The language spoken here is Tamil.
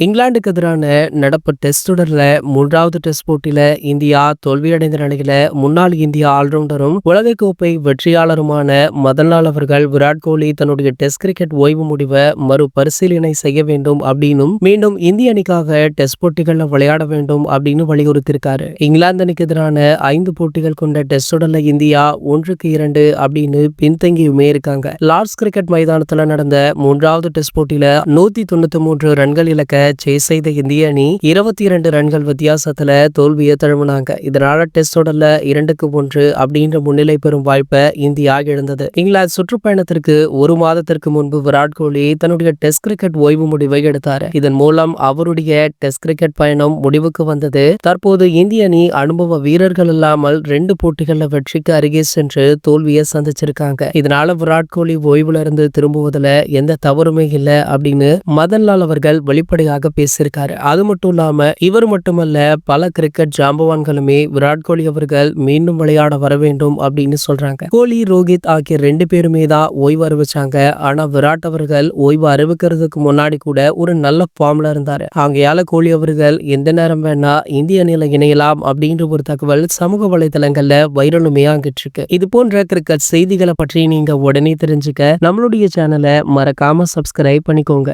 இங்கிலாந்துக்கு எதிரான நடப்பு டெஸ்ட் தொடர்ல 3வது டெஸ்ட் போட்டியில இந்தியா தோல்வியடைந்த நிலையில முன்னாள் இந்திய ஆல்ரவுண்டரும் உலகக்கோப்பை வெற்றியாளருமான மதன்லால் அவர்கள் விராட் கோலி தன்னுடைய டெஸ்ட் கிரிக்கெட் ஓய்வு முடிவை மறுபரிசீலனை செய்ய வேண்டும் அப்படின்னும் மீண்டும் இந்திய அணிக்காக டெஸ்ட் போட்டிகள்ல விளையாட வேண்டும் அப்படின்னு வலியுறுத்தியிருக்காரு. இங்கிலாந்து அணிக்கு எதிரான 5 போட்டிகள் கொண்ட டெஸ்ட் தொடர்ல இந்தியா 1-2 அப்படின்னு பின்தங்கியுமே இருக்காங்க. லார்ட்ஸ் கிரிக்கெட் மைதானத்துல நடந்த 3வது டெஸ்ட் போட்டியில 193 ரன்கள் இலக்க சேஸ் செய்த இந்திய அணி 22 ரன்கள் வித்தியாசத்துல தோல்வியை தழுவினாங்க. இதனால டெஸ்ட் தொடர்ல 2-1 அப்படின்ற முன்னிலை பெறும் வாய்ப்பை இந்தியா இழந்தது. இங்கிலாந்து சுற்றுப்பயணத்திற்கு ஒரு மாதத்திற்கு முன்பு விராட் கோலி தன்னுடைய டெஸ்ட் கிரிக்கெட் ஓய்வு முடிவை எடுத்தார். இதன் மூலம் அவருடைய டெஸ்ட் கிரிக்கெட் பயணம் முடிவுக்கு வந்தது. தற்போது இந்திய அணி அனுபவ வீரர்கள் இல்லாமல் 2 போட்டிகள்ல வெற்றிக்கு அருகே சென்று தோல்வியை சந்திச்சிருக்காங்க. இதனால விராட் கோலி ஓய்வுல இருந்து திரும்புவதில் எந்த தவறுமே இல்லை அப்படின்னு மதன்லால் அவர்கள் வெளிப்படையாக பேசியிருக்காரு. அது மட்டும் இல்லாம இவர் மட்டுமல்ல, பல கிரிக்கெட் ஜாம்பவான்களுமே விராட் கோலி அவர்கள் மீண்டும் விளையாட வர வேண்டும் அப்படின்னு சொல்றாங்க. கோலி, ரோஹித் ஆகிய 2 பேருமே தான் ஓய்வு அறிவிச்சாங்க. ஆனா விராட் அவர்கள் ஓய்வு அறிவிக்கிறதுக்கு முன்னாடி கூட ஒரு நல்ல ஃபார்ம்ல இருந்தாரு. ஆகையால கோலி அவர்கள் எந்த நேரம் வேணா இந்திய அணியில இணையலாம் அப்படின்ற ஒரு தகவல் சமூக வலைதளங்கள்ல வைரலுமே ஆகிட்டு இருக்கு. இது போன்ற கிரிக்கெட் செய்திகளை பற்றி நீங்க உடனே தெரிஞ்சுக்க நம்மளுடைய சேனலை மறக்காம சப்ஸ்கிரைப் பண்ணிக்கோங்க.